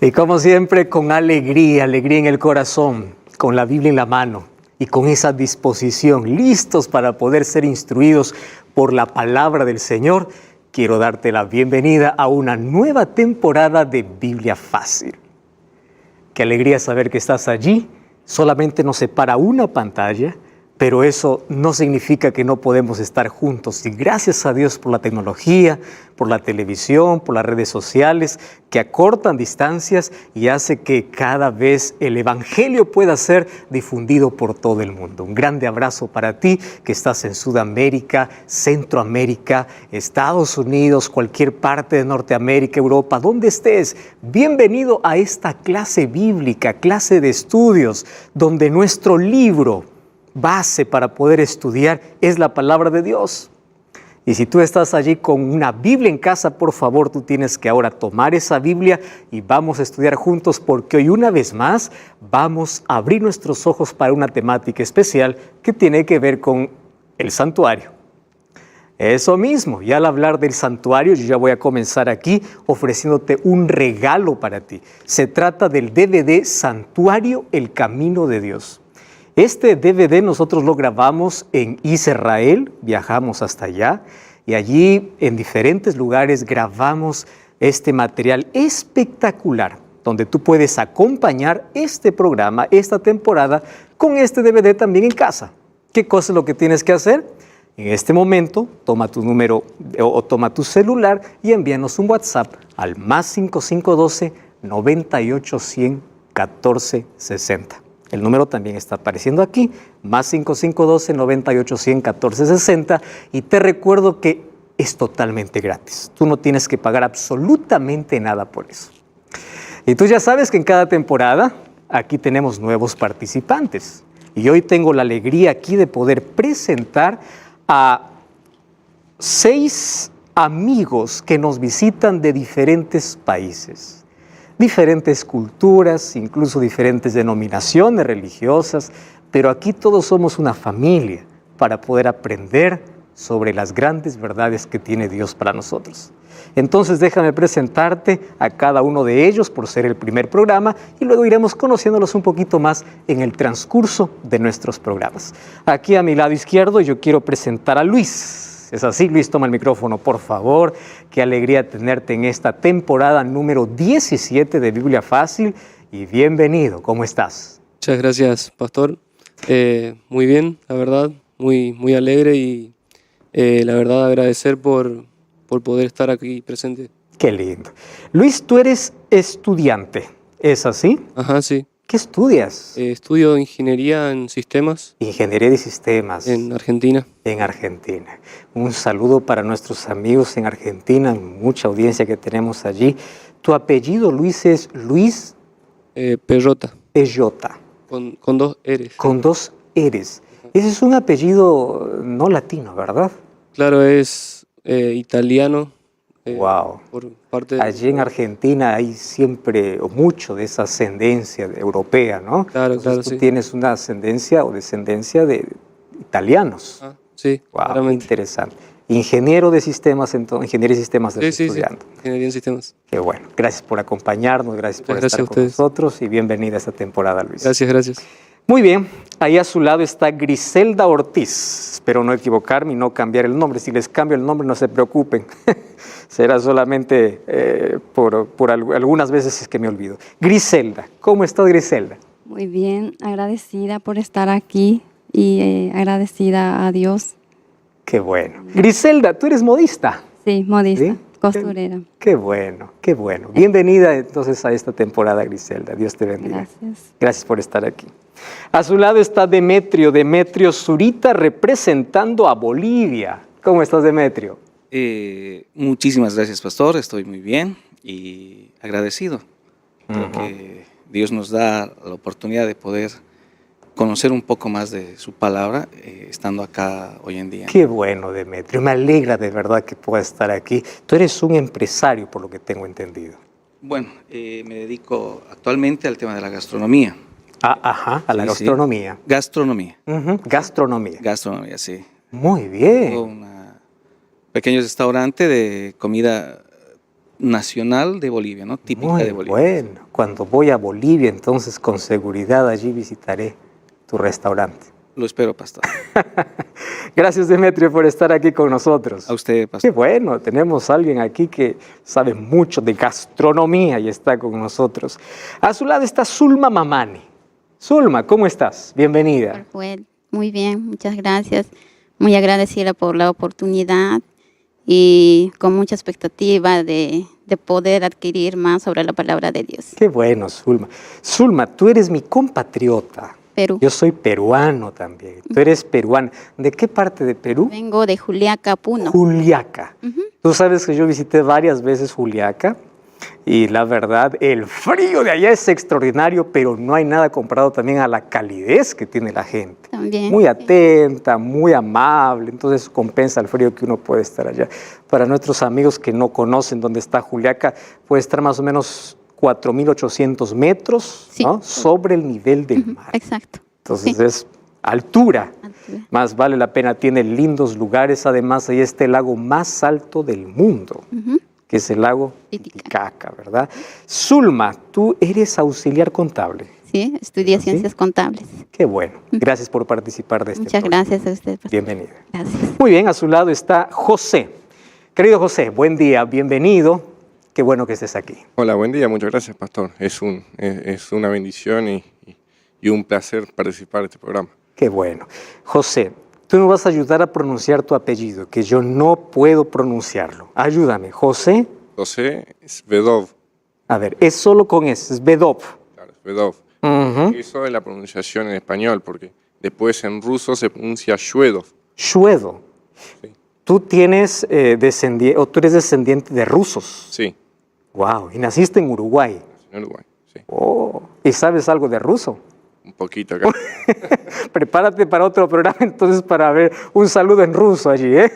Y como siempre, con alegría en el corazón, con la Biblia en la mano y con esa disposición, listos para poder ser instruidos por la palabra del Señor, quiero darte la bienvenida a una nueva temporada de Biblia Fácil. Qué alegría saber que estás allí. Solamente nos separa una pantalla, pero eso no significa que no podemos estar juntos. Y gracias a Dios por la tecnología, por la televisión, por las redes sociales, que acortan distancias y hace que cada vez el Evangelio pueda ser difundido por todo el mundo. Un grande abrazo para ti que estás en Sudamérica, Centroamérica, Estados Unidos, cualquier parte de Norteamérica, Europa, donde estés. Bienvenido a esta clase bíblica, clase de estudios, donde nuestro libro base para poder estudiar es la palabra de Dios. Y si tú estás allí con una Biblia en casa, por favor, tú tienes que ahora tomar esa Biblia y vamos a estudiar juntos, porque hoy una vez más vamos a abrir nuestros ojos para una temática especial que tiene que ver con el santuario. Eso mismo, y al hablar del santuario, yo ya voy a comenzar aquí ofreciéndote un regalo para ti. Se trata del DVD Santuario, el Camino de Dios. Este DVD nosotros lo grabamos en Israel, viajamos hasta allá y allí en diferentes lugares grabamos este material espectacular, donde tú puedes acompañar este programa, esta temporada, con este DVD también en casa. ¿Qué cosa es lo que tienes que hacer? En este momento, toma tu número o toma tu celular y envíanos un WhatsApp al +5512 98 100 14 60. El número también está apareciendo aquí, +5512 98 100 14 60. Y te recuerdo que es totalmente gratis. Tú no tienes que pagar absolutamente nada por eso. Y tú ya sabes que en cada temporada aquí tenemos nuevos participantes. Y hoy tengo la alegría aquí de poder presentar a 6 amigos que nos visitan de diferentes países. Diferentes culturas, incluso diferentes denominaciones religiosas, pero aquí todos somos una familia para poder aprender sobre las grandes verdades que tiene Dios para nosotros. Entonces déjame presentarte a cada uno de ellos por ser el primer programa y luego iremos conociéndolos un poquito más en el transcurso de nuestros programas. Aquí a mi lado izquierdo yo quiero presentar a Luis. Es así, Luis, toma el micrófono, por favor. Qué alegría tenerte en esta temporada número 17 de Biblia Fácil y bienvenido. ¿Cómo estás? Muchas gracias, pastor. Muy bien, la verdad, muy alegre y la verdad agradecer por poder estar aquí presente. Qué lindo. Luis, tú eres estudiante, ¿es así? Ajá, sí. ¿Qué estudias? Estudio ingeniería en sistemas. Ingeniería de sistemas. En Argentina. En Argentina. Un saludo para nuestros amigos en Argentina, mucha audiencia que tenemos allí. Tu apellido, Luis, es Luis Peyota. Peyota. Con 2 R's. Con 2 R's. Ese es un apellido no latino, ¿verdad? Claro, es italiano. Wow. Por parte allí en Argentina hay siempre o mucho de esa ascendencia europea, ¿no? Claro, entonces, claro, tú sí. tienes una ascendencia o descendencia de italianos. Ah, sí, wow, claramente. Interesante. Ingeniero de sistemas, entonces, ingeniería de sistemas de estudiando. Sí, ingeniería en sistemas. Qué bueno. Gracias por acompañarnos, gracias por estar con nosotros y bienvenida a esta temporada, Luis. Gracias. Muy bien, ahí a su lado está Griselda Ortiz. Espero no equivocarme y no cambiar el nombre. Si les cambio el nombre, no se preocupen. Será solamente por algunas veces que me olvido. Griselda, ¿cómo estás, Griselda? Muy bien, agradecida por estar aquí y agradecida a Dios. Qué bueno. Griselda, ¿tú eres modista? Sí, modista, ¿Sí? costurera. Qué bueno, qué bueno. Bienvenida entonces a esta temporada, Griselda. Dios te bendiga. Gracias. Gracias por estar aquí. A su lado está Demetrio Zurita representando a Bolivia. ¿Cómo estás, Demetrio? Muchísimas gracias, pastor. Estoy muy bien y agradecido porque Dios nos da la oportunidad de poder conocer un poco más de su palabra estando acá hoy en día. Qué bueno, Demetrio. Me alegra de verdad que puedas estar aquí. Tú eres un empresario, por lo que tengo entendido. Bueno, me dedico actualmente al tema de la gastronomía. A la gastronomía. Sí. Gastronomía. Gastronomía, sí. Muy bien. Tengo un pequeño restaurante de comida nacional de Bolivia, ¿no? Típica Muy de Bolivia. bueno. Cuando voy a Bolivia, entonces con seguridad allí visitaré tu restaurante. Lo espero, pastor. Gracias, Demetrio, por estar aquí con nosotros. A usted, Qué pastor. bueno, tenemos a alguien aquí que sabe mucho de gastronomía y está con nosotros. A su lado está Zulma Mamani. Zulma, ¿cómo estás? Bienvenida. Pues, muy bien, muchas gracias. Muy agradecida por la oportunidad y con mucha expectativa de poder adquirir más sobre la palabra de Dios. Qué bueno, Zulma. Zulma, tú eres mi compatriota. Perú. Yo soy peruano también. Tú eres peruana. ¿De qué parte de Perú? Vengo de Juliaca, Puno. Juliaca. Tú sabes que yo visité varias veces Juliaca y la verdad, el frío de allá es extraordinario, pero no hay nada comparado también a la calidez que tiene la gente. También. Muy atenta, muy amable, entonces compensa el frío que uno puede estar allá. Para nuestros amigos que no conocen dónde está Juliaca, puede estar más o menos 4.800 metros, Sí. ¿no? Sobre el nivel del mar. Exacto. Entonces Sí. es altura. Altura. Más vale la pena, tiene lindos lugares. Además, ahí está el lago más alto del mundo, que es el lago Titicaca. Titicaca, ¿verdad? Zulma, tú eres auxiliar contable. Sí, estudié ¿Sí? ciencias contables. Qué bueno. Gracias por participar de este Muchas programa. gracias a usted, pastor. Bienvenida. Gracias. Muy bien, a su lado está José. Querido José, buen día, bienvenido. Qué bueno que estés aquí. Hola, buen día, muchas gracias, pastor. Es una bendición y un placer participar de este programa. Qué bueno. José, tú me vas a ayudar a pronunciar tu apellido, que yo no puedo pronunciarlo. Ayúdame. José, José Svedov, a ver, es solo con S, es Bedov. claro, Svedov. Ujú. Eso es la pronunciación en español, porque después en ruso se pronuncia Shvedov. Shvedov. Sí. Tú tienes tú eres descendiente de rusos. Sí, Wow, y naciste en Uruguay. en Uruguay, sí. Oh, ¿y sabes algo de ruso? Un poquito acá. Prepárate para otro programa entonces para ver un saludo en ruso allí, ¿eh?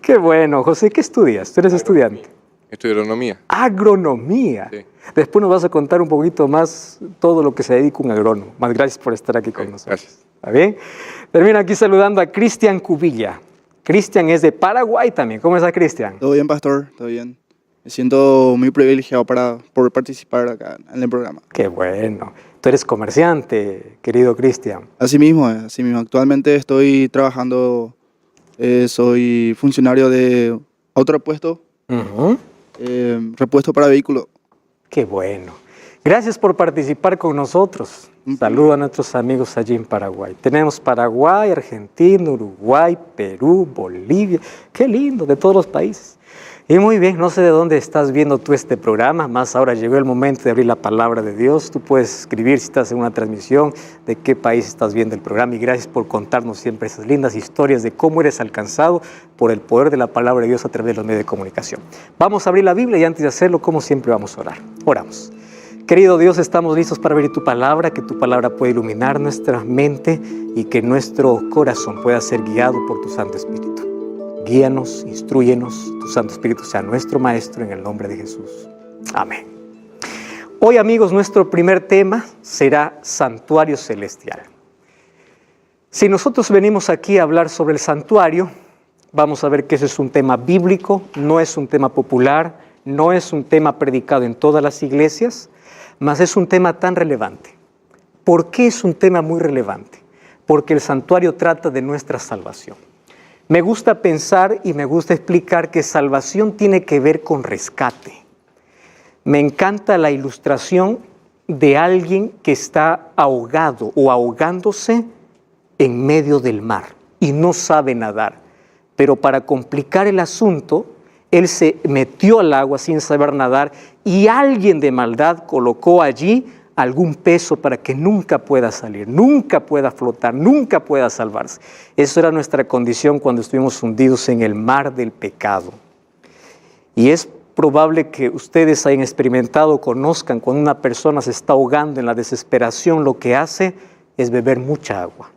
Qué bueno. José, ¿qué estudias? Tú eres estudiante. Estudio agronomía. Agronomía. Sí. Después nos vas a contar un poquito más todo lo que se dedica un agrónomo. Más gracias por estar aquí con Sí, nosotros. gracias. ¿Está bien? Termino aquí saludando a Cristian Cubilla. Cristian es de Paraguay también. ¿Cómo está, Cristian? Todo bien, pastor, todo bien. Me siento muy privilegiado por participar acá en el programa. Qué bueno. Tú eres comerciante, querido Cristian. Así mismo. Actualmente estoy trabajando, soy funcionario de autorepuesto, Ujú. repuesto para vehículos. Qué bueno. Gracias por participar con nosotros. Saludo a nuestros amigos allí en Paraguay. Tenemos Paraguay, Argentina, Uruguay, Perú, Bolivia. Qué lindo, de todos los países. Y muy bien, no sé de dónde estás viendo tú este programa, más ahora llegó el momento de abrir la palabra de Dios. Tú puedes escribir si estás en una transmisión de qué país estás viendo el programa y gracias por contarnos siempre esas lindas historias de cómo eres alcanzado por el poder de la palabra de Dios a través de los medios de comunicación. Vamos a abrir la Biblia y antes de hacerlo, como siempre, vamos a orar. Oramos. Querido Dios, estamos listos para abrir tu palabra, que tu palabra pueda iluminar nuestra mente y que nuestro corazón pueda ser guiado por tu Santo Espíritu. Guíanos, instrúyenos, tu Santo Espíritu sea nuestro Maestro en el nombre de Jesús. Amén. Hoy, amigos, nuestro primer tema será Santuario Celestial. Si nosotros venimos aquí a hablar sobre el santuario, vamos a ver que ese es un tema bíblico, no es un tema popular, no es un tema predicado en todas las iglesias, mas es un tema tan relevante. ¿Por qué es un tema muy relevante? Porque el santuario trata de nuestra salvación. Me gusta pensar y me gusta explicar que salvación tiene que ver con rescate. Me encanta la ilustración de alguien que está ahogado o ahogándose en medio del mar y no sabe nadar. Pero para complicar el asunto, él se metió al agua sin saber nadar y alguien de maldad colocó allí algún peso para que nunca pueda salir, nunca pueda flotar, nunca pueda salvarse. Eso era nuestra condición cuando estuvimos hundidos en el mar del pecado. Y es probable que ustedes hayan experimentado, conozcan, cuando una persona se está ahogando en la desesperación, lo que hace es beber mucha agua.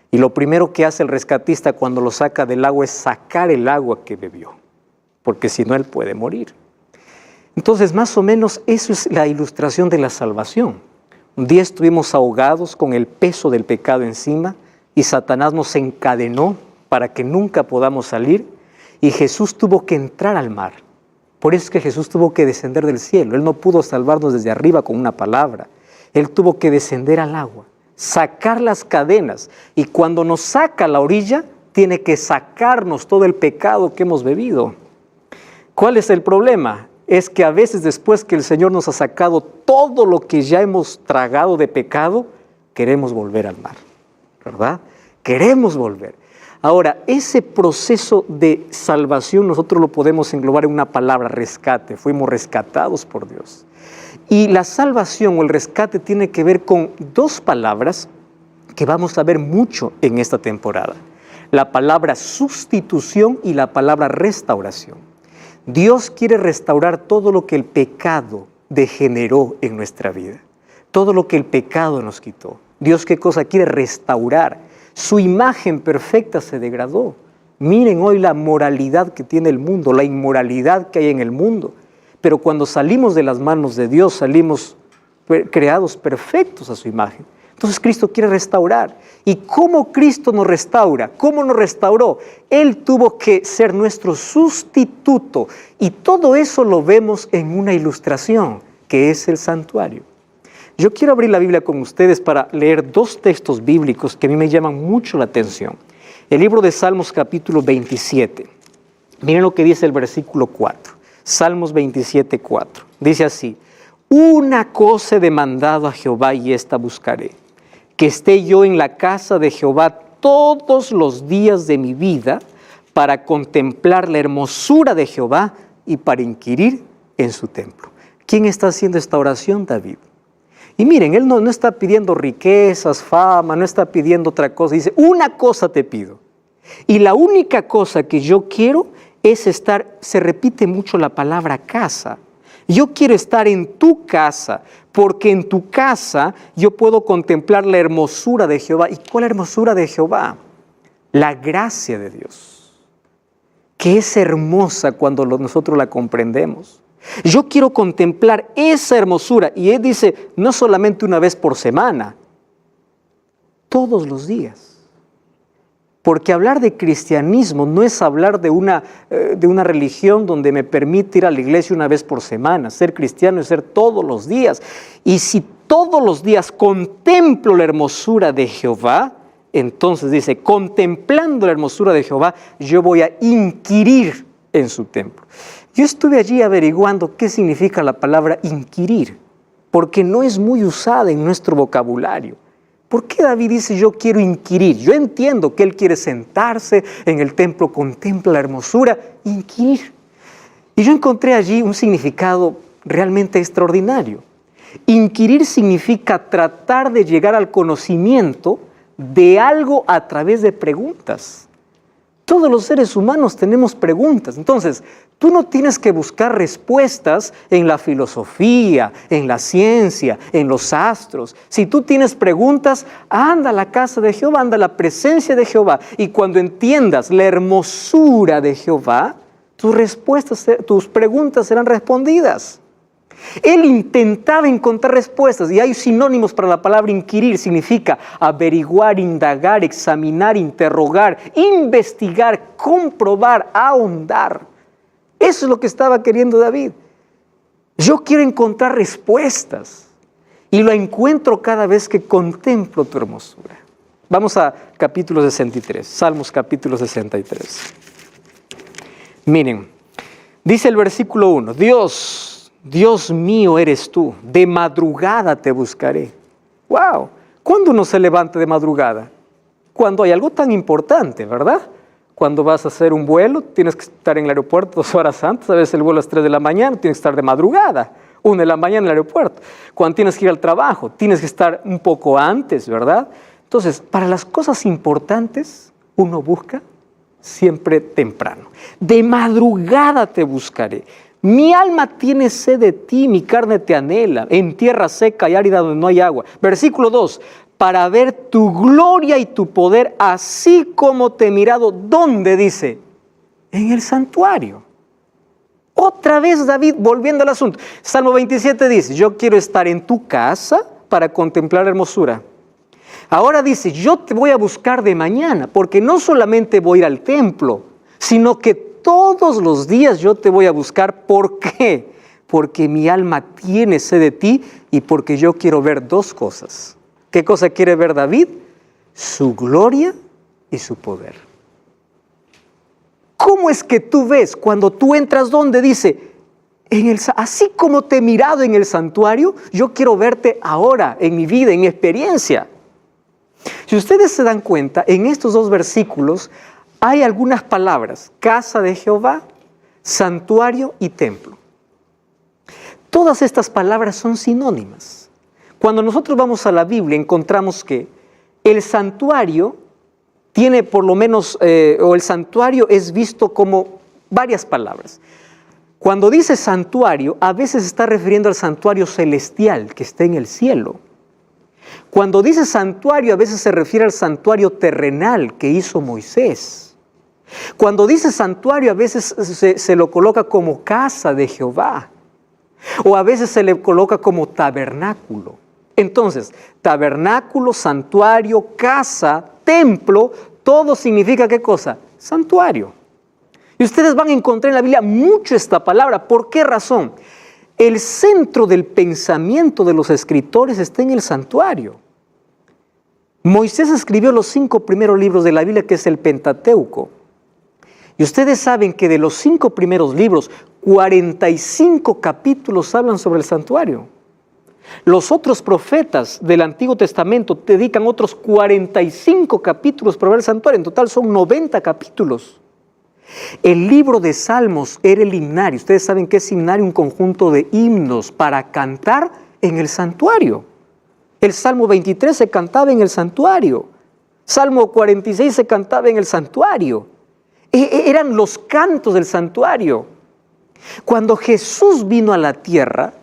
Y lo primero que hace el rescatista cuando lo saca del agua es sacar el agua que bebió, porque si no él puede morir. Entonces, más o menos, eso es la ilustración de la salvación. Un día estuvimos ahogados con el peso del pecado encima y Satanás nos encadenó para que nunca podamos salir y Jesús tuvo que entrar al mar Por eso es que Jesús tuvo que descender del cielo. Él no pudo salvarnos desde arriba con una palabra. Él tuvo que descender al agua, sacar las cadenas. Y cuando nos saca a la orilla, tiene que sacarnos todo el pecado que hemos bebido. ¿Cuál es el problema? Es que a veces después que el Señor nos ha sacado todo lo que ya hemos tragado de pecado, queremos volver al mar, ¿verdad? Queremos volver. Ahora, ese proceso de salvación nosotros lo podemos englobar en una palabra, rescate. Fuimos rescatados por Dios. Y la salvación o el rescate tiene que ver con dos palabras que vamos a ver mucho en esta temporada. La palabra sustitución y la palabra restauración. Dios quiere restaurar todo lo que el pecado degeneró en nuestra vida. Todo lo que el pecado nos quitó. Dios, ¿qué cosa quiere? Restaurar. Su imagen perfecta se degradó. Miren hoy la moralidad que tiene el mundo, la inmoralidad que hay en el mundo. Pero cuando salimos de las manos de Dios, salimos creados perfectos a su imagen. Entonces Cristo quiere restaurar. ¿Y cómo Cristo nos restaura? ¿Cómo nos restauró? Él tuvo que ser nuestro sustituto. Y todo eso lo vemos en una ilustración, que es el santuario. Yo quiero abrir la Biblia con ustedes para leer dos textos bíblicos que a mí me llaman mucho la atención. El libro de Salmos capítulo 27. Miren lo que dice el versículo 4. Salmos 27, 4. Dice así: una cosa he demandado a Jehová y esta buscaré, que esté yo en la casa de Jehová todos los días de mi vida, para contemplar la hermosura de Jehová y para inquirir en su templo. ¿Quién está haciendo esta oración? David. Y miren, él no está pidiendo riquezas, fama, no está pidiendo otra cosa. Dice, una cosa te pido. Y la única cosa que yo quiero es estar, se repite mucho la palabra casa. Yo quiero estar en tu casa, porque en tu casa yo puedo contemplar la hermosura de Jehová. ¿Y cuál hermosura de Jehová? La gracia de Dios, que es hermosa cuando nosotros la comprendemos. Yo quiero contemplar esa hermosura. Y él dice, no solamente una vez por semana, todos los días. Porque hablar de cristianismo no es hablar de una religión donde me permite ir a la iglesia una vez por semana. Ser cristiano es ser todos los días. Y si todos los días contemplo la hermosura de Jehová, entonces dice, contemplando la hermosura de Jehová, yo voy a inquirir en su templo. Yo estuve allí averiguando qué significa la palabra inquirir, porque no es muy usada en nuestro vocabulario. ¿Por qué David dice yo quiero inquirir? Yo entiendo que él quiere sentarse en el templo, contempla la hermosura, inquirir. Y yo encontré allí un significado realmente extraordinario. Inquirir significa tratar de llegar al conocimiento de algo a través de preguntas. Todos los seres humanos tenemos preguntas. Entonces, tú no tienes que buscar respuestas en la filosofía, en la ciencia, en los astros. Si tú tienes preguntas, anda a la casa de Jehová, anda a la presencia de Jehová. Y cuando entiendas la hermosura de Jehová, tus preguntas serán respondidas. Él intentaba encontrar respuestas, y hay sinónimos para la palabra inquirir. Significa averiguar, indagar, examinar, interrogar, investigar, comprobar, ahondar. Eso es lo que estaba queriendo David. Yo quiero encontrar respuestas, y lo encuentro cada vez que contemplo tu hermosura. Vamos a capítulo 63, Salmos capítulo 63. Miren, dice el versículo 1, Dios mío eres tú, de madrugada te buscaré. ¡Wow! ¿Cuándo uno se levanta de madrugada? Cuando hay algo tan importante, ¿verdad? Cuando vas a hacer un vuelo, tienes que estar en el aeropuerto 2 horas antes. A veces el vuelo es 3 de la mañana, tienes que estar de madrugada, 1 de la mañana en el aeropuerto. Cuando tienes que ir al trabajo, tienes que estar un poco antes, ¿verdad? Entonces, para las cosas importantes, uno busca siempre temprano. De madrugada te buscaré. Mi alma tiene sed de ti, mi carne te anhela, en tierra seca y árida donde no hay agua. Versículo 2, para ver tu gloria y tu poder, así como te he mirado. ¿Dónde dice? En el santuario. Otra vez David, volviendo al asunto. Salmo 27 dice, yo quiero estar en tu casa para contemplar la hermosura. Ahora dice, yo te voy a buscar de mañana, porque no solamente voy a ir al templo, sino que todos los días yo te voy a buscar. ¿Por qué? Porque mi alma tiene sed de ti y porque yo quiero ver dos cosas. ¿Qué cosa quiere ver David? Su gloria y su poder. ¿Cómo es que tú ves cuando tú entras donde dice, así como te he mirado en el santuario, yo quiero verte ahora en mi vida, en mi experiencia? Si ustedes se dan cuenta, en estos dos versículos hay algunas palabras: casa de Jehová, santuario y templo. Todas estas palabras son sinónimas. Cuando nosotros vamos a la Biblia encontramos que el santuario tiene por lo menos, o el santuario es visto como varias palabras. Cuando dice santuario, a veces se está refiriendo al santuario celestial que está en el cielo. Cuando dice santuario, a veces se refiere al santuario terrenal que hizo Moisés. Cuando dice santuario, a veces se lo coloca como casa de Jehová. O a veces se le coloca como tabernáculo. Entonces, tabernáculo, santuario, casa, templo, todo significa ¿qué cosa? Santuario. Y ustedes van a encontrar en la Biblia mucho esta palabra. ¿Por qué razón? El centro del pensamiento de los escritores está en el santuario. Moisés escribió los 5 primeros libros de la Biblia, que es el Pentateuco. Y ustedes saben que de los 5 primeros libros, 45 capítulos hablan sobre el santuario. Los otros profetas del Antiguo Testamento dedican otros 45 capítulos para ver el santuario. En total son 90 capítulos. El libro de Salmos era el himnario. Ustedes saben que es himnario, un conjunto de himnos para cantar en el santuario. El Salmo 23 se cantaba en el santuario. Salmo 46 se cantaba en el santuario. Eran los cantos del santuario. Cuando Jesús vino a la tierra,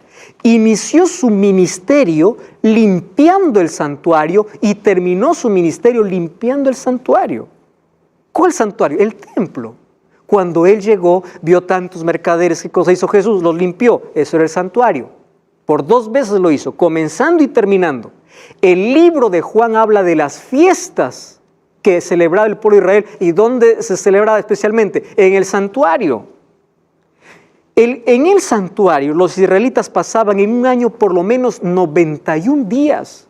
inició su ministerio limpiando el santuario y terminó su ministerio limpiando el santuario. ¿Cuál santuario? El templo. Cuando Él llegó, vio tantos mercaderes. ¿Qué cosa hizo Jesús? Los limpió. Eso era el santuario. Por 2 veces lo hizo, comenzando y terminando. El libro de Juan habla de las fiestas que celebraba el pueblo de Israel. ¿Y dónde se celebraba especialmente? En el santuario. En el santuario los israelitas pasaban en un año por lo menos 91 días.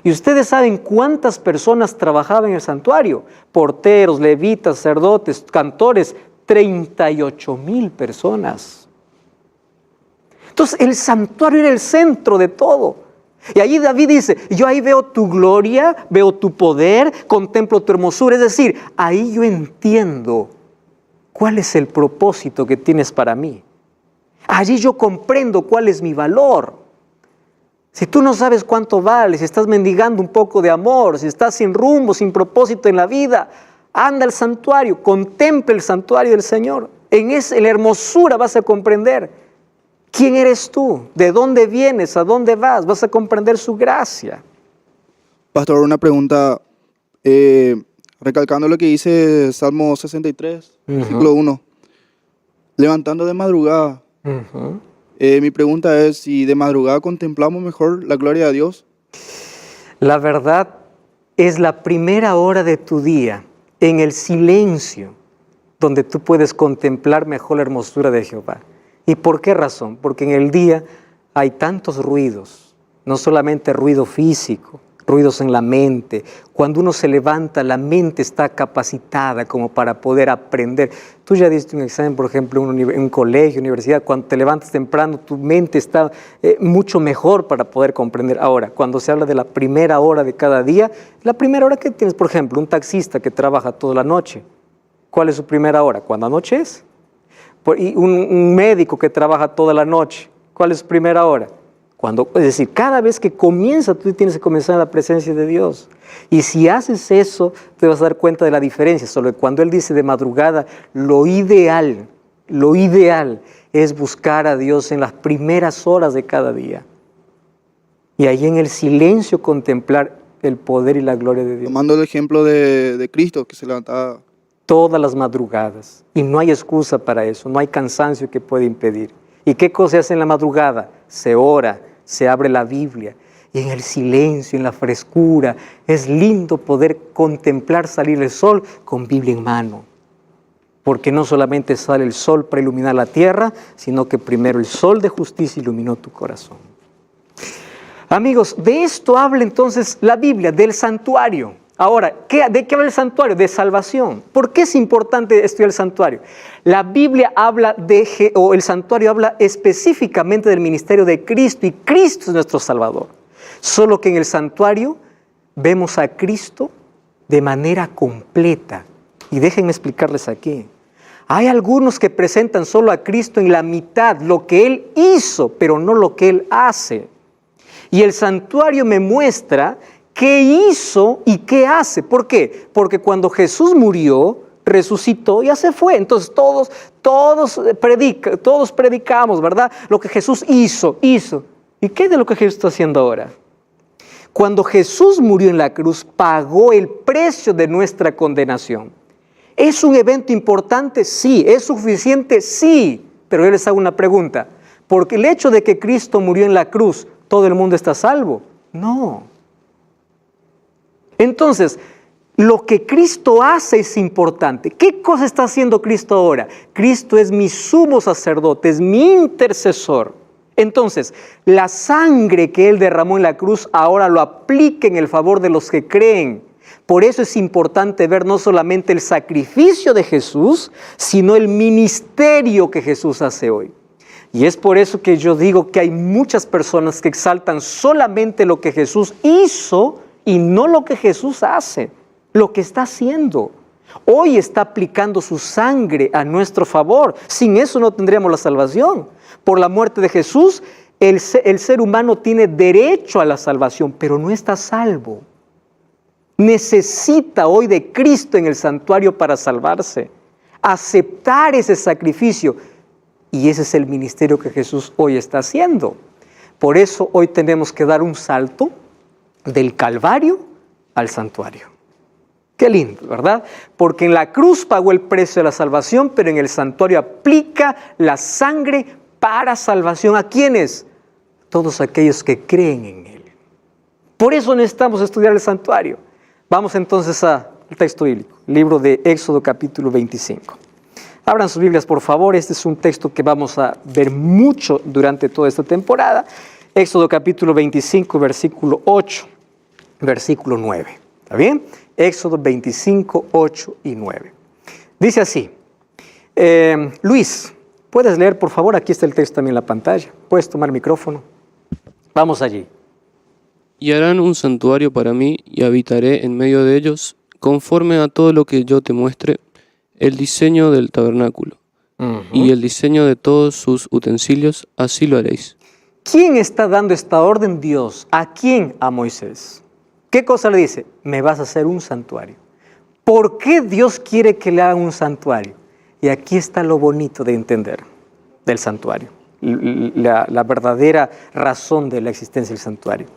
Y ustedes saben cuántas personas trabajaban en el santuario. Porteros, levitas, sacerdotes, cantores, 38,000 personas. Entonces el santuario era el centro de todo. Y allí David dice, yo ahí veo tu gloria, veo tu poder, contemplo tu hermosura. Es decir, ahí yo entiendo cuál es el propósito que tienes para mí. Allí yo comprendo cuál es mi valor. Si tú no sabes cuánto vales, si estás mendigando un poco de amor, si estás sin rumbo, sin propósito en la vida, anda al santuario, contempla el santuario del Señor. En la hermosura vas a comprender quién eres tú, de dónde vienes, a dónde vas a comprender su gracia. Pastor, una pregunta, recalcando lo que dice Salmo 63, versículo 1. Levantando de madrugada. Mi pregunta es si de madrugada contemplamos mejor la gloria de Dios. La verdad es la primera hora de tu día, en el silencio, donde tú puedes contemplar mejor la hermosura de Jehová. ¿Y por qué razón? Porque en el día hay tantos ruidos, no solamente ruido físico, ruidos en la mente. Cuando uno se levanta, la mente está capacitada como para poder aprender. Tú ya diste un examen, por ejemplo, en un colegio, universidad. Cuando te levantas temprano, tu mente está mucho mejor para poder comprender. Ahora, cuando se habla de la primera hora de cada día, la primera hora que tienes, por ejemplo, un taxista que trabaja toda la noche. ¿Cuál es su primera hora? Cuando anochece. Y un médico que trabaja toda la noche. ¿Cuál es su primera hora? Es decir, cada vez que comienza, tú tienes que comenzar en la presencia de Dios. Y si haces eso, te vas a dar cuenta de la diferencia. Solo que cuando Él dice de madrugada, lo ideal es buscar a Dios en las primeras horas de cada día. Y ahí en el silencio contemplar el poder y la gloria de Dios. Tomando el ejemplo de Cristo, que se levantaba todas las madrugadas. Y no hay excusa para eso, no hay cansancio que pueda impedir. ¿Y qué cosa se hace en la madrugada? Se ora, se abre la Biblia. Y en el silencio, en la frescura, es lindo poder contemplar salir el sol con Biblia en mano. Porque no solamente sale el sol para iluminar la tierra, sino que primero el sol de justicia iluminó tu corazón. Amigos, de esto habla entonces la Biblia, del santuario. Ahora, ¿de qué habla el santuario? De salvación. ¿Por qué es importante estudiar el santuario? La Biblia habla el santuario habla específicamente del ministerio de Cristo, y Cristo es nuestro Salvador. Solo que en el santuario vemos a Cristo de manera completa. Y déjenme explicarles aquí. Hay algunos que presentan solo a Cristo en la mitad, lo que Él hizo, pero no lo que Él hace. Y el santuario me muestra qué hizo y qué hace. ¿Por qué? Porque cuando Jesús murió, resucitó, ya se fue. Entonces todos predicamos, ¿verdad? Lo que Jesús hizo. ¿Y qué de lo que Jesús está haciendo ahora? Cuando Jesús murió en la cruz, pagó el precio de nuestra condenación. ¿Es un evento importante? Sí. ¿Es suficiente? Sí. Pero yo les hago una pregunta. ¿Porque el hecho de que Cristo murió en la cruz, todo el mundo está salvo? No. Entonces, lo que Cristo hace es importante. ¿Qué cosa está haciendo Cristo ahora? Cristo es mi sumo sacerdote, es mi intercesor. Entonces, la sangre que Él derramó en la cruz ahora lo aplica en el favor de los que creen. Por eso es importante ver no solamente el sacrificio de Jesús, sino el ministerio que Jesús hace hoy. Y es por eso que yo digo que hay muchas personas que exaltan solamente lo que Jesús hizo y no lo que Jesús hace, lo que está haciendo. Hoy está aplicando su sangre a nuestro favor. Sin eso no tendríamos la salvación. Por la muerte de Jesús, el ser humano tiene derecho a la salvación, pero no está salvo. Necesita hoy de Cristo en el santuario para salvarse. Aceptar ese sacrificio. Y ese es el ministerio que Jesús hoy está haciendo. Por eso hoy tenemos que dar un salto del Calvario al santuario. Qué lindo, ¿verdad? Porque en la cruz pagó el precio de la salvación, pero en el santuario aplica la sangre para salvación. ¿A quiénes? Todos aquellos que creen en Él. Por eso necesitamos estudiar el santuario. Vamos entonces al texto bíblico, libro de Éxodo capítulo 25. Abran sus Biblias, por favor. Este es un texto que vamos a ver mucho durante toda esta temporada. Éxodo capítulo 25, versículo 8, versículo 9. ¿Está bien? Éxodo 25, 8 y 9. Dice así. Luis, ¿puedes leer, por favor? Aquí está el texto también en la pantalla. ¿Puedes tomar el micrófono? Vamos allí. Y harán un santuario para mí, y habitaré en medio de ellos, conforme a todo lo que yo te muestre, el diseño del tabernáculo, y el diseño de todos sus utensilios, así lo haréis. ¿Quién está dando esta orden? Dios. ¿A quién? A Moisés. ¿Qué cosa le dice? Me vas a hacer un santuario. ¿Por qué Dios quiere que le hagan un santuario? Y aquí está lo bonito de entender del santuario, la verdadera razón de la existencia del santuario.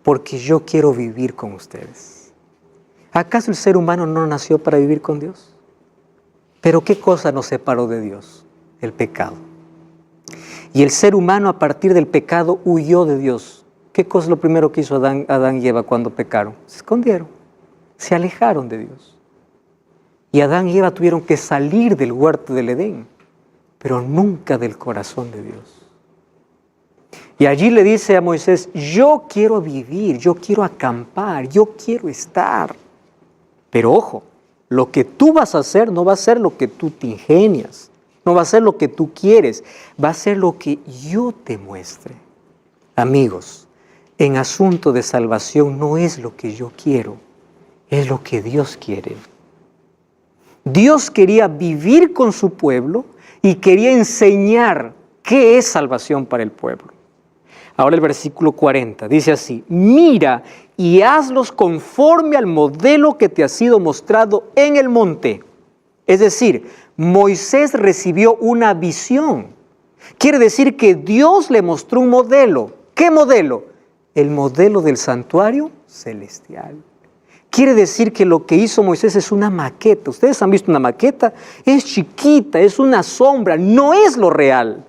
Porque yo quiero vivir con ustedes. ¿Acaso el ser humano no nació para vivir con Dios? Pero ¿qué cosa nos separó de Dios? El pecado. Y el ser humano a partir del pecado huyó de Dios. ¿Qué cosa es lo primero que hizo Adán y Eva cuando pecaron? Se escondieron, se alejaron de Dios. Y Adán y Eva tuvieron que salir del huerto del Edén, pero nunca del corazón de Dios. Y allí le dice a Moisés, yo quiero vivir, yo quiero acampar, yo quiero estar. Pero ojo, lo que tú vas a hacer no va a ser lo que tú te ingenias, no va a ser lo que tú quieres, va a ser lo que yo te muestre. Amigos, en asunto de salvación no es lo que yo quiero, es lo que Dios quiere. Dios quería vivir con su pueblo y quería enseñar qué es salvación para el pueblo. Ahora el versículo 40 dice así, mira y hazlos conforme al modelo que te ha sido mostrado en el monte. Es decir, Moisés recibió una visión. Quiere decir que Dios le mostró un modelo. ¿Qué modelo? El modelo del santuario celestial. Quiere decir que lo que hizo Moisés es una maqueta. ¿Ustedes han visto una maqueta? Es chiquita, es una sombra, no es lo real.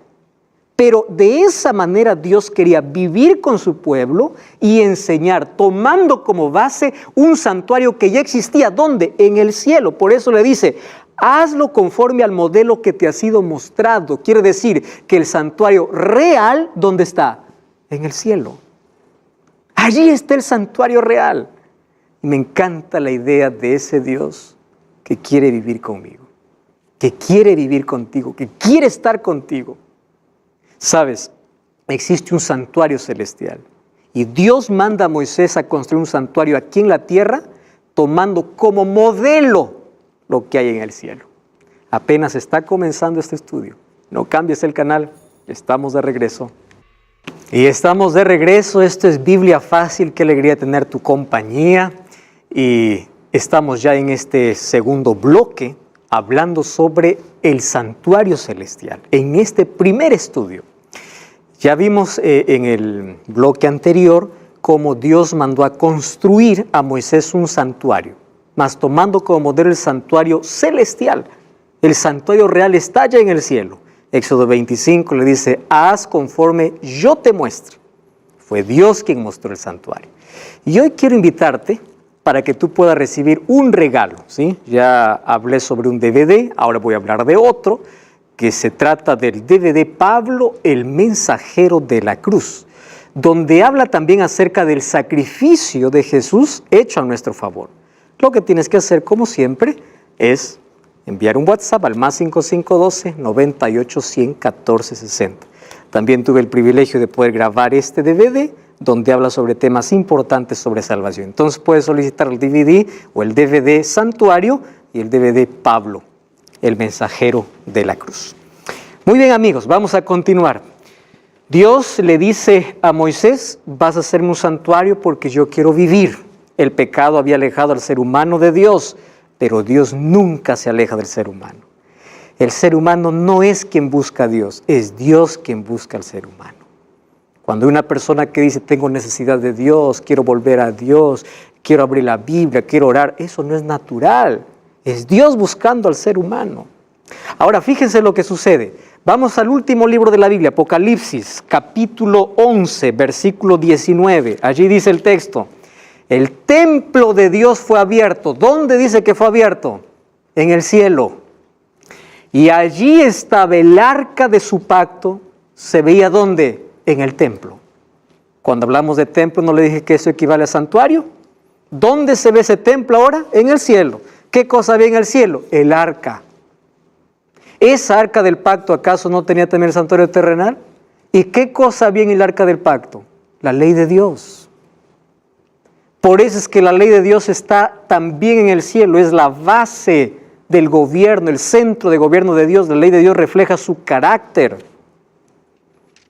Pero de esa manera Dios quería vivir con su pueblo y enseñar, tomando como base un santuario que ya existía. ¿Dónde? En el cielo. Por eso le dice, Hazlo conforme al modelo que te ha sido mostrado. Quiere decir que el santuario real, ¿dónde está? En el cielo. Allí está el santuario real. Y me encanta la idea de ese Dios que quiere vivir conmigo, que quiere vivir contigo, que quiere estar contigo. ¿Sabes? Existe un santuario celestial. Y Dios manda a Moisés a construir un santuario aquí en la tierra, tomando como modelo lo que hay en el cielo. Apenas está comenzando este estudio. No cambies el canal, estamos de regreso. Y estamos de regreso, esto es Biblia Fácil, qué alegría tener tu compañía. Y estamos ya en este segundo bloque, hablando sobre el santuario celestial, en este primer estudio. Ya vimos en el bloque anterior cómo Dios mandó a construir a Moisés un santuario, mas tomando como modelo el santuario celestial. El santuario real está allá en el cielo. Éxodo 25 le dice, haz conforme yo te muestre. Fue Dios quien mostró el santuario. Y hoy quiero invitarte para que tú puedas recibir un regalo, ¿sí? Ya hablé sobre un DVD, ahora voy a hablar de otro, que se trata del DVD Pablo, el mensajero de la cruz, donde habla también acerca del sacrificio de Jesús hecho a nuestro favor. Lo que tienes que hacer, como siempre, es enviar un WhatsApp al más 5512 98 100 14 60. También tuve el privilegio de poder grabar este DVD, donde habla sobre temas importantes sobre salvación. Entonces puedes solicitar el DVD o el DVD Santuario y el DVD Pablo, el mensajero de la cruz. Muy bien, amigos, vamos a continuar. Dios le dice a Moisés, vas a hacerme un santuario porque yo quiero vivir. El pecado había alejado al ser humano de Dios, pero Dios nunca se aleja del ser humano. El ser humano no es quien busca a Dios, es Dios quien busca al ser humano. Cuando hay una persona que dice, tengo necesidad de Dios, quiero volver a Dios, quiero abrir la Biblia, quiero orar, eso no es natural. Es Dios buscando al ser humano. Ahora, fíjense lo que sucede. Vamos al último libro de la Biblia, Apocalipsis, capítulo 11, versículo 19. Allí dice el texto, el templo de Dios fue abierto. ¿Dónde dice que fue abierto? En el cielo. Y allí estaba el arca de su pacto. ¿Se veía dónde? En el templo. Cuando hablamos de templo, ¿no le dije que eso equivale a santuario? ¿Dónde se ve ese templo ahora? En el cielo. ¿Qué cosa había en el cielo? El arca. ¿Esa arca del pacto acaso no tenía también el santuario terrenal? ¿Y qué cosa había en el arca del pacto? La ley de Dios. Por eso es que la ley de Dios está también en el cielo, es la base del gobierno, el centro de gobierno de Dios. La ley de Dios refleja su carácter.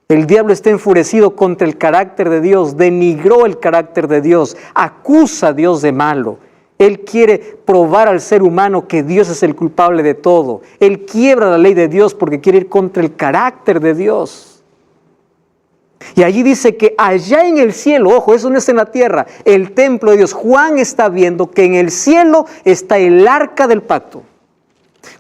El diablo está enfurecido contra el carácter de Dios, denigró el carácter de Dios, acusa a Dios de malo. Él quiere probar al ser humano que Dios es el culpable de todo. Él quiebra la ley de Dios porque quiere ir contra el carácter de Dios. Y allí dice que allá en el cielo, ojo, eso no es en la tierra, el templo de Dios. Juan está viendo que en el cielo está el arca del pacto.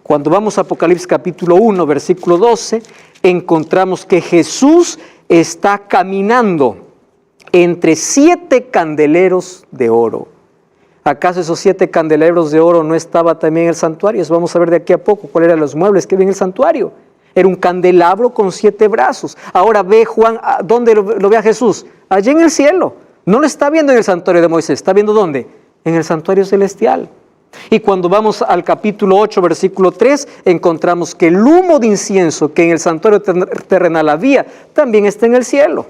Cuando vamos a Apocalipsis capítulo 1, versículo 12, encontramos que Jesús está caminando entre 7 candeleros de oro. ¿Acaso esos 7 candeleros de oro no estaba también en el santuario? Eso vamos a ver de aquí a poco cuáles eran los muebles que había en el santuario. Era un candelabro con 7 brazos. Ahora ve Juan, ¿dónde lo ve a Jesús? Allí en el cielo. No lo está viendo en el santuario de Moisés. ¿Está viendo dónde? En el santuario celestial. Y cuando vamos al capítulo 8, versículo 3, encontramos que el humo de incienso que en el santuario terrenal había, también está en el cielo,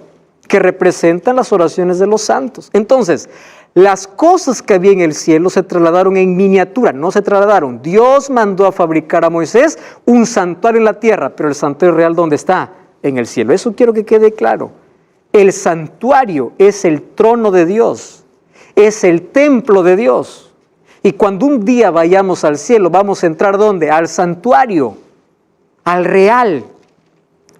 que representan las oraciones de los santos. Entonces, las cosas que había en el cielo se trasladaron en miniatura, no se trasladaron. Dios mandó a fabricar a Moisés un santuario en la tierra, pero el santuario real, ¿dónde está? En el cielo. Eso quiero que quede claro. El santuario es el trono de Dios, es el templo de Dios. Y cuando un día vayamos al cielo, vamos a entrar ¿dónde? Al santuario, al real.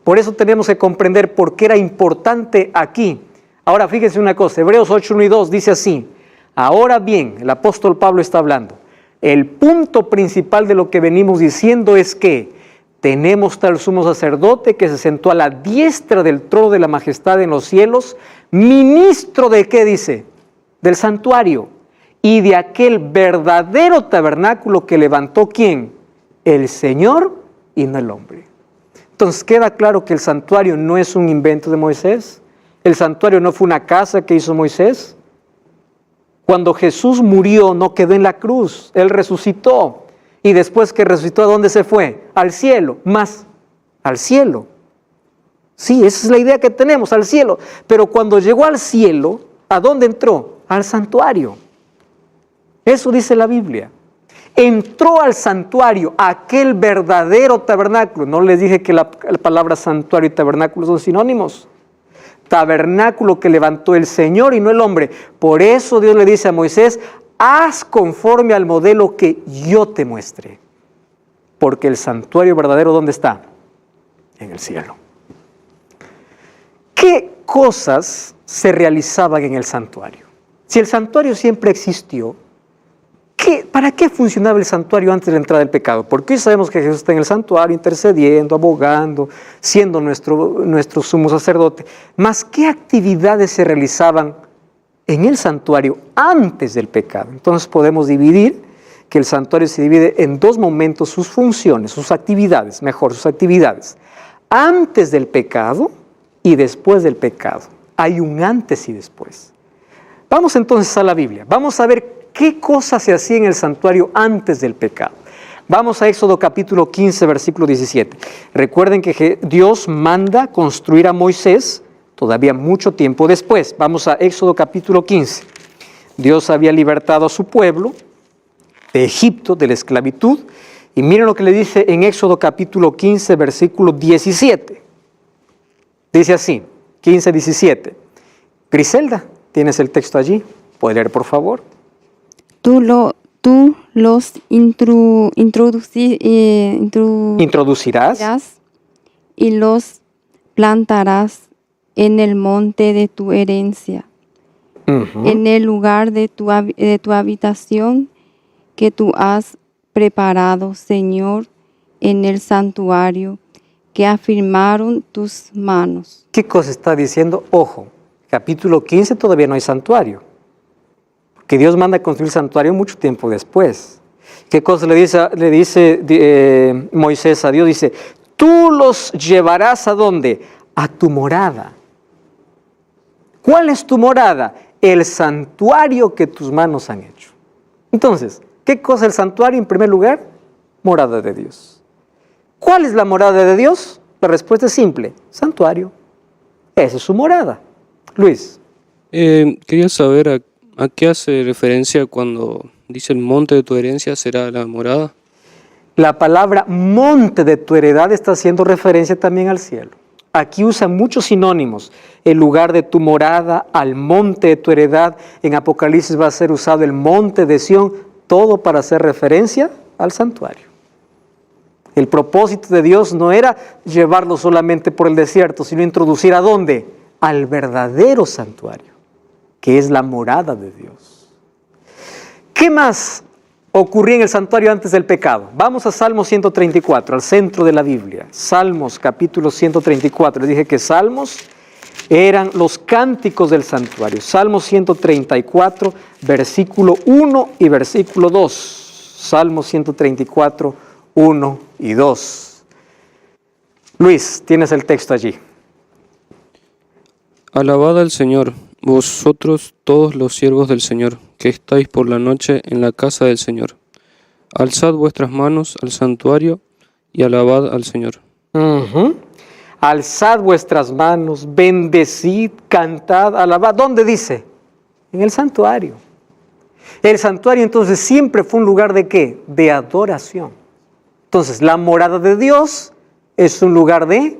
Por eso tenemos que comprender por qué era importante aquí. Ahora fíjense una cosa, Hebreos 8, 1 y 2 dice así, ahora bien, el apóstol Pablo está hablando, el punto principal de lo que venimos diciendo es que tenemos tal sumo sacerdote que se sentó a la diestra del trono de la majestad en los cielos, ministro de ¿qué dice? Del santuario y de aquel verdadero tabernáculo que levantó ¿quién? el Señor y no el hombre. Entonces queda claro que el santuario no es un invento de Moisés. El santuario no fue una casa que hizo Moisés. Cuando Jesús murió no quedó en la cruz, Él resucitó. Y después que resucitó, ¿a dónde se fue? Al cielo, más al cielo. Sí, esa es la idea que tenemos, al cielo. Pero cuando llegó al cielo, ¿a dónde entró? Al santuario. Eso dice la Biblia. Entró al santuario, aquel verdadero tabernáculo. No les dije que la palabra santuario y tabernáculo son sinónimos. Tabernáculo que levantó el Señor y no el hombre. Por eso Dios le dice a Moisés, haz conforme al modelo que yo te muestre. Porque el santuario verdadero, ¿dónde está? En el cielo. ¿Qué cosas se realizaban en el santuario? Si el santuario siempre existió, ¿para qué funcionaba el santuario antes de la entrada del pecado? Porque hoy sabemos que Jesús está en el santuario intercediendo, abogando, siendo nuestro sumo sacerdote. Mas, ¿qué actividades se realizaban en el santuario antes del pecado? Entonces podemos dividir que el santuario se divide en dos momentos, sus funciones, sus actividades, antes del pecado y después del pecado. Hay un antes y después. Vamos entonces a la Biblia. Vamos a ver qué cosas se hacía en el santuario antes del pecado. Vamos a Éxodo capítulo 15, versículo 17. Recuerden que Dios manda construir a Moisés todavía mucho tiempo después. Vamos a Éxodo capítulo 15. Dios había libertado a su pueblo de Egipto, de la esclavitud. Y miren lo que le dice en Éxodo capítulo 15, versículo 17. Dice así, 15, 17. Griselda, ¿tienes el texto allí? ¿Puede leer, por favor? Tú los introducirás y los plantarás en el monte de tu herencia, en el lugar de tu habitación que tú has preparado, Señor, en el santuario que afirmaron tus manos. ¿Qué cosa está diciendo? Ojo, capítulo 15 todavía no hay santuario. Que Dios manda a construir el santuario mucho tiempo después. ¿Qué cosa le dice Moisés a Dios? Dice, tú los llevarás ¿a dónde? A tu morada. ¿Cuál es tu morada? El santuario que tus manos han hecho. Entonces, ¿qué cosa es el santuario? En primer lugar, morada de Dios. ¿Cuál es la morada de Dios? La respuesta es simple, santuario. Esa es su morada. Luis. Quería saber ¿a qué hace referencia cuando dice el monte de tu herencia será la morada? La palabra monte de tu heredad está haciendo referencia también al cielo. Aquí usa muchos sinónimos. El lugar de tu morada, al monte de tu heredad. En Apocalipsis va a ser usado el monte de Sión, todo para hacer referencia al santuario. El propósito de Dios no era llevarlo solamente por el desierto, sino introducir ¿a dónde? Al verdadero santuario, que es la morada de Dios. ¿Qué más ocurría en el santuario antes del pecado? Vamos a Salmos 134, al centro de la Biblia. Salmos capítulo 134. Les dije que Salmos eran los cánticos del santuario. Salmos 134, versículo 1 y versículo 2. Salmos 134, 1 y 2. Luis, tienes el texto allí. Alabad al Señor, vosotros todos los siervos del Señor, que estáis por la noche en la casa del Señor. Alzad vuestras manos al santuario y alabad al Señor. Alzad vuestras manos, bendecid, cantad, alabad. ¿Dónde dice? En el santuario. El santuario entonces siempre fue un lugar ¿de qué? De adoración. Entonces la morada de Dios es un lugar de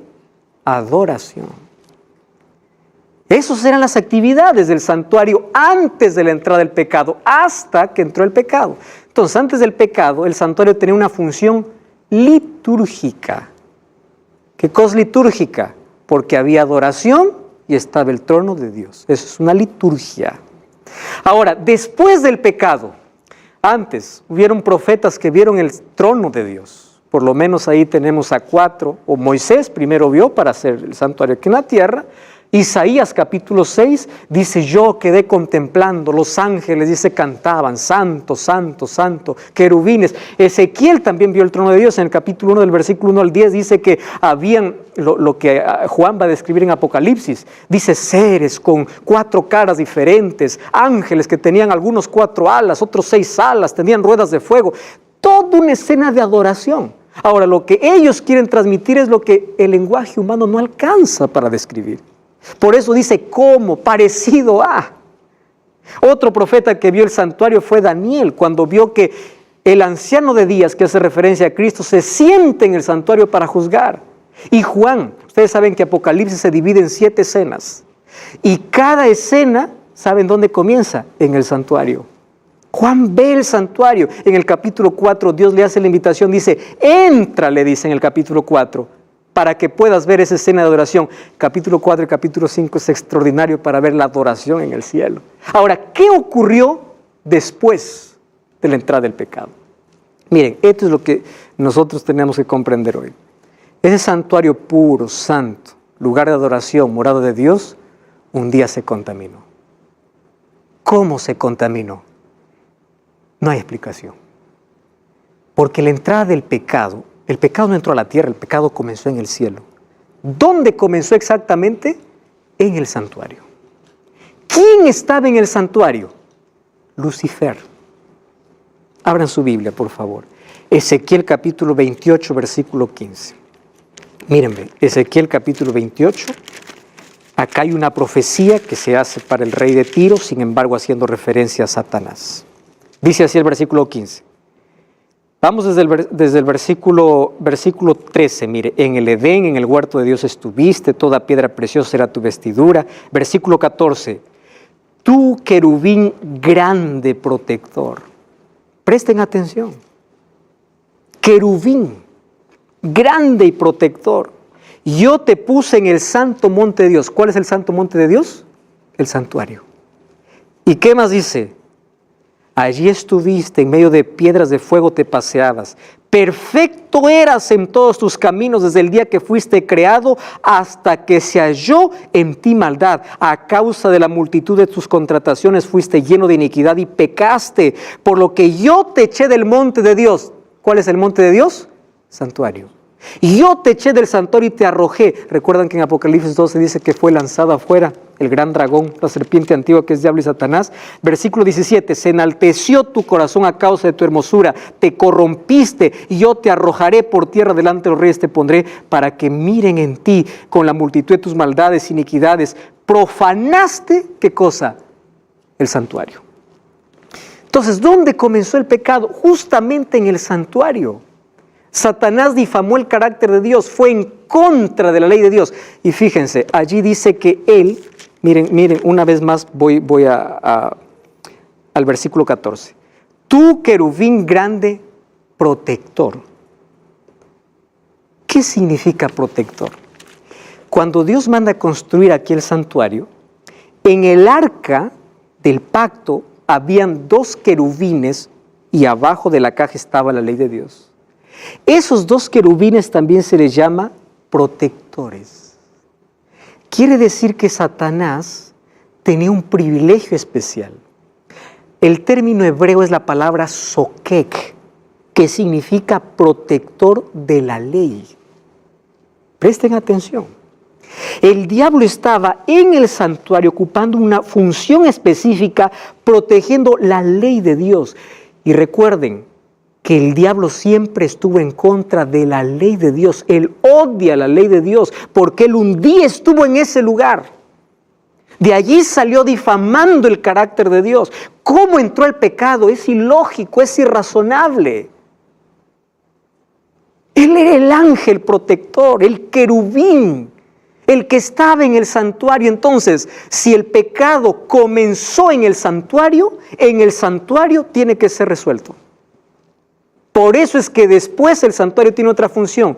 adoración. Esas eran las actividades del santuario antes de la entrada del pecado, hasta que entró el pecado. Entonces, antes del pecado, el santuario tenía una función litúrgica. ¿Qué cosa litúrgica? Porque había adoración y estaba el trono de Dios. Eso es una liturgia. Ahora, después del pecado, antes hubieron profetas que vieron el trono de Dios. Por lo menos ahí tenemos a 4, o Moisés primero vio para hacer el santuario aquí en la tierra, Isaías capítulo 6 dice, yo quedé contemplando, los ángeles, dice, cantaban, santo, santo, santo, querubines. Ezequiel también vio el trono de Dios. En el capítulo 1 del versículo 1 al 10 dice que habían, lo que Juan va a describir en Apocalipsis, dice seres con 4 caras diferentes, ángeles que tenían algunos 4 alas, otros 6 alas, tenían ruedas de fuego, toda una escena de adoración. Ahora, lo que ellos quieren transmitir es lo que el lenguaje humano no alcanza para describir. Por eso dice, ¿cómo? Parecido a. Otro profeta que vio el santuario fue Daniel, cuando vio que el anciano de días, que hace referencia a Cristo, se siente en el santuario para juzgar. Y Juan, ustedes saben que Apocalipsis se divide en 7 escenas. Y cada escena, ¿saben dónde comienza? En el santuario. Juan ve el santuario. En el capítulo 4, Dios le hace la invitación, dice, entra, le dice en el capítulo 4. Para que puedas ver esa escena de adoración. Capítulo 4 y capítulo 5 es extraordinario para ver la adoración en el cielo. Ahora, ¿qué ocurrió después de la entrada del pecado? Miren, esto es lo que nosotros tenemos que comprender hoy. Ese santuario puro, santo, lugar de adoración, morada de Dios, un día se contaminó. ¿Cómo se contaminó? No hay explicación. Porque la entrada del pecado, el pecado no entró a la tierra, el pecado comenzó en el cielo. ¿Dónde comenzó exactamente? En el santuario. ¿Quién estaba en el santuario? Lucifer. Abran su Biblia, por favor. Ezequiel capítulo 28, versículo 15. Mírenme, Ezequiel capítulo 28. Acá hay una profecía que se hace para el rey de Tiro, sin embargo haciendo referencia a Satanás. Dice así el versículo 15. Vamos desde el versículo 13, mire, en el Edén, en el huerto de Dios estuviste, toda piedra preciosa era tu vestidura. Versículo 14, tú querubín grande protector. Presten atención, querubín grande y protector. Yo te puse en el santo monte de Dios. ¿Cuál es el santo monte de Dios? El santuario. ¿Y qué más dice? Allí estuviste, en medio de piedras de fuego te paseabas. Perfecto eras en todos tus caminos desde el día que fuiste creado hasta que se halló en ti maldad. A causa de la multitud de tus contrataciones fuiste lleno de iniquidad y pecaste, por lo que yo te eché del monte de Dios. ¿Cuál es el monte de Dios? Santuario. Y yo te eché del santuario y te arrojé. Recuerdan que en Apocalipsis 12 dice que fue lanzado afuera el gran dragón, la serpiente antigua que es diablo y Satanás. Versículo 17, se enalteció tu corazón a causa de tu hermosura, te corrompiste y yo te arrojaré por tierra delante de los reyes te pondré para que miren en ti con la multitud de tus maldades e iniquidades. Profanaste, ¿qué cosa? El santuario. Entonces, ¿dónde comenzó el pecado? Justamente en el santuario. Satanás difamó el carácter de Dios, fue en contra de la ley de Dios. Y fíjense, allí dice que él, miren, una vez más voy al versículo 14. Tú, querubín grande, protector. ¿Qué significa protector? Cuando Dios manda construir aquí el santuario, en el arca del pacto habían 2 querubines y abajo de la caja estaba la ley de Dios. Esos 2 querubines también se les llama protectores. Quiere decir que Satanás tenía un privilegio especial. El término hebreo es la palabra sokek, que significa protector de la ley. Presten atención. El diablo estaba en el santuario ocupando una función específica, protegiendo la ley de Dios. Y recuerden que el diablo siempre estuvo en contra de la ley de Dios. Él odia la ley de Dios porque él un día estuvo en ese lugar. De allí salió difamando el carácter de Dios. ¿Cómo entró el pecado? Es ilógico, es irrazonable. Él era el ángel protector, el querubín, el que estaba en el santuario. Entonces, si el pecado comenzó en el santuario tiene que ser resuelto. Por eso es que después el santuario tiene otra función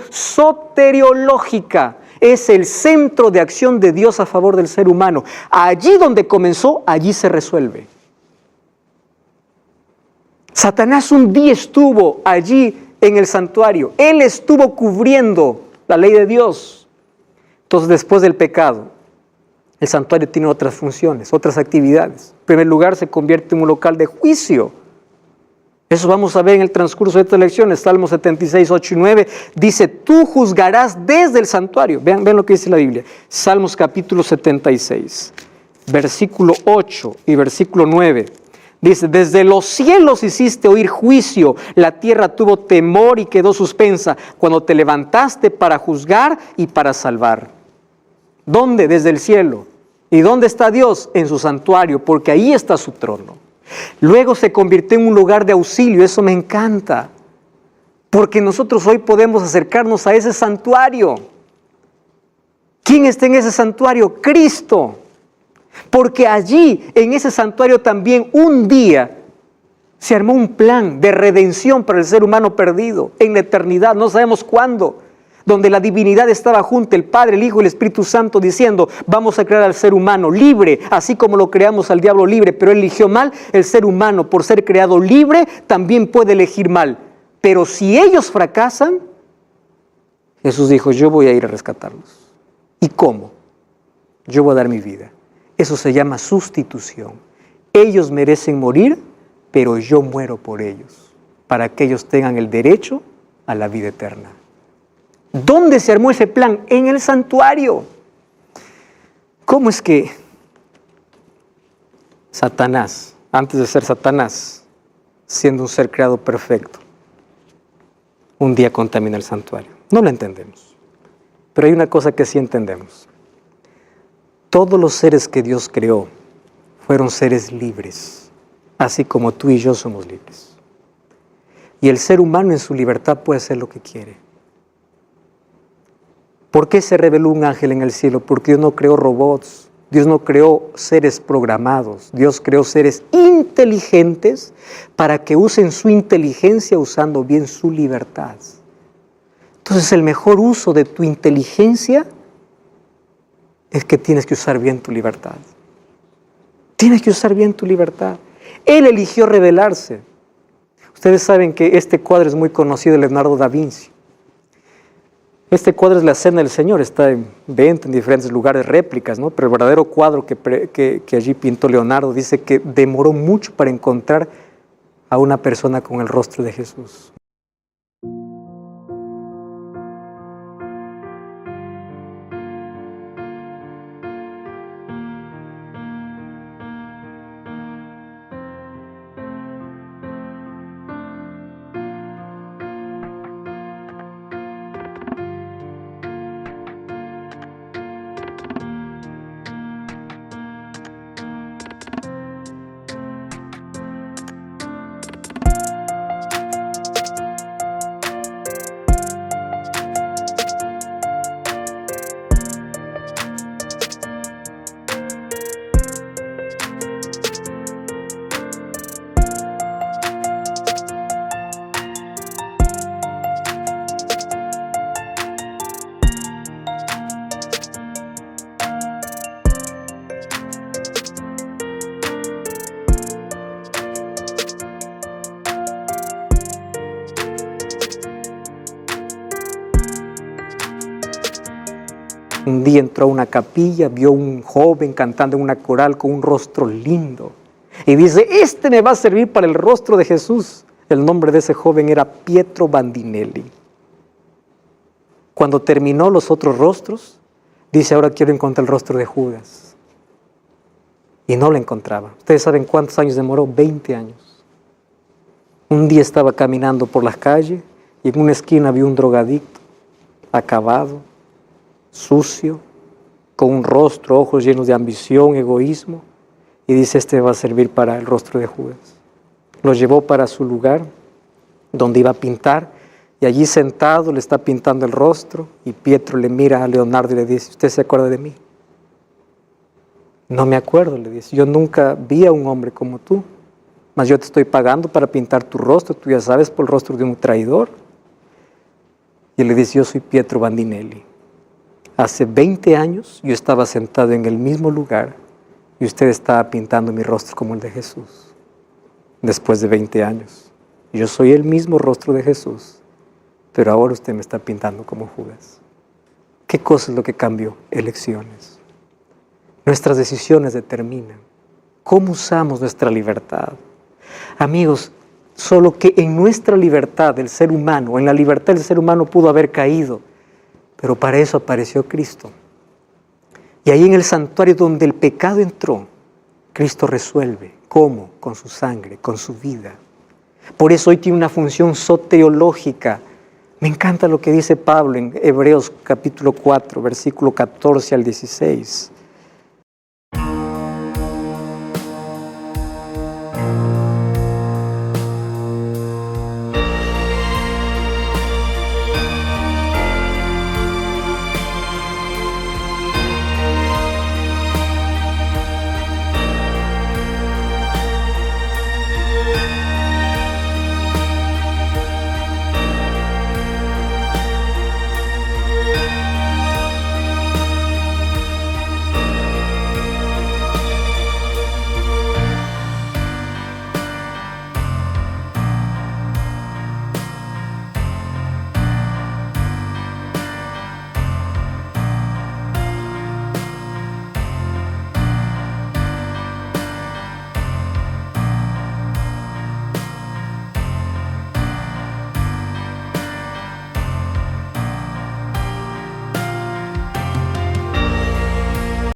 soteriológica. Es el centro de acción de Dios a favor del ser humano. Allí donde comenzó, allí se resuelve. Satanás un día estuvo allí en el santuario. Él estuvo cubriendo la ley de Dios. Entonces, después del pecado, El santuario tiene otras funciones, otras actividades. En primer lugar, se convierte en un local de juicio. Eso vamos a ver en el transcurso de estas lecciones. Salmos 76, 8 y 9 dice, tú juzgarás desde el santuario. Vean lo que dice la Biblia. Salmos capítulo 76, versículo 8 y versículo 9. Dice, desde los cielos hiciste oír juicio, la tierra tuvo temor y quedó suspensa, cuando te levantaste para juzgar y para salvar. ¿Dónde? Desde el cielo. ¿Y dónde está Dios? En su santuario, porque ahí está su trono. Luego se convirtió en un lugar de auxilio, eso me encanta, porque nosotros hoy podemos acercarnos a ese santuario. ¿Quién está en ese santuario? Cristo. Porque allí, en ese santuario también un día se armó un plan de redención para el ser humano perdido en la eternidad, no sabemos cuándo, donde la divinidad estaba junto, el Padre, el Hijo y el Espíritu Santo, diciendo, vamos a crear al ser humano libre, así como lo creamos al diablo libre, pero él eligió mal. El ser humano, por ser creado libre, también puede elegir mal. Pero si ellos fracasan, Jesús dijo, yo voy a ir a rescatarlos. ¿Y cómo? Yo voy a dar mi vida. Eso se llama sustitución. Ellos merecen morir, pero yo muero por ellos, para que ellos tengan el derecho a la vida eterna. ¿Dónde se armó ese plan? En el santuario. ¿Cómo es que Satanás, antes de ser Satanás, siendo un ser creado perfecto, un día contamina el santuario? No lo entendemos. Pero hay una cosa que sí entendemos. Todos los seres que Dios creó fueron seres libres, así como tú y yo somos libres. Y el ser humano en su libertad puede hacer lo que quiere. ¿Por qué se reveló un ángel en el cielo? Porque Dios no creó robots, Dios no creó seres programados, Dios creó seres inteligentes para que usen su inteligencia usando bien su libertad. Entonces el mejor uso de tu inteligencia es que tienes que usar bien tu libertad. Tienes que usar bien tu libertad. Él eligió revelarse. Ustedes saben que este cuadro es muy conocido de Leonardo da Vinci. Este cuadro es la Cena del Señor, está en venta en diferentes lugares, réplicas, ¿no? Pero el verdadero cuadro que allí pintó Leonardo dice que demoró mucho para encontrar a una persona con el rostro de Jesús. Un día entró a una capilla, vio a un joven cantando en una coral con un rostro lindo. Y dice, este me va a servir para el rostro de Jesús. El nombre de ese joven era Pietro Bandinelli. Cuando terminó los otros rostros, dice, ahora quiero encontrar el rostro de Judas. Y no lo encontraba. ¿Ustedes saben cuántos años demoró? 20 años. Un día estaba caminando por las calles y en una esquina vio un drogadicto, acabado, sucio, con un rostro, ojos llenos de ambición, egoísmo, y dice, este va a servir para el rostro de Judas. Lo llevó para su lugar, donde iba a pintar, y allí sentado le está pintando el rostro, y Pietro le mira a Leonardo y le dice, ¿usted se acuerda de mí? No me acuerdo, le dice, yo nunca vi a un hombre como tú, mas yo te estoy pagando para pintar tu rostro, tú ya sabes, por el rostro de un traidor. Y él le dice, yo soy Pietro Bandinelli. Hace 20 años yo estaba sentado en el mismo lugar y usted estaba pintando mi rostro como el de Jesús. Después de 20 años, yo soy el mismo rostro de Jesús, pero ahora usted me está pintando como Judas. ¿Qué cosa es lo que cambió? Elecciones. Nuestras decisiones determinan cómo usamos nuestra libertad. Amigos, solo que en nuestra libertad del ser humano, en la libertad del ser humano pudo haber caído, pero para eso apareció Cristo. Y ahí en el santuario donde el pecado entró, Cristo resuelve. ¿Cómo? Con su sangre, con su vida. Por eso hoy tiene una función soteriológica. Me encanta lo que dice Pablo en Hebreos capítulo 4, versículo 14 al 16.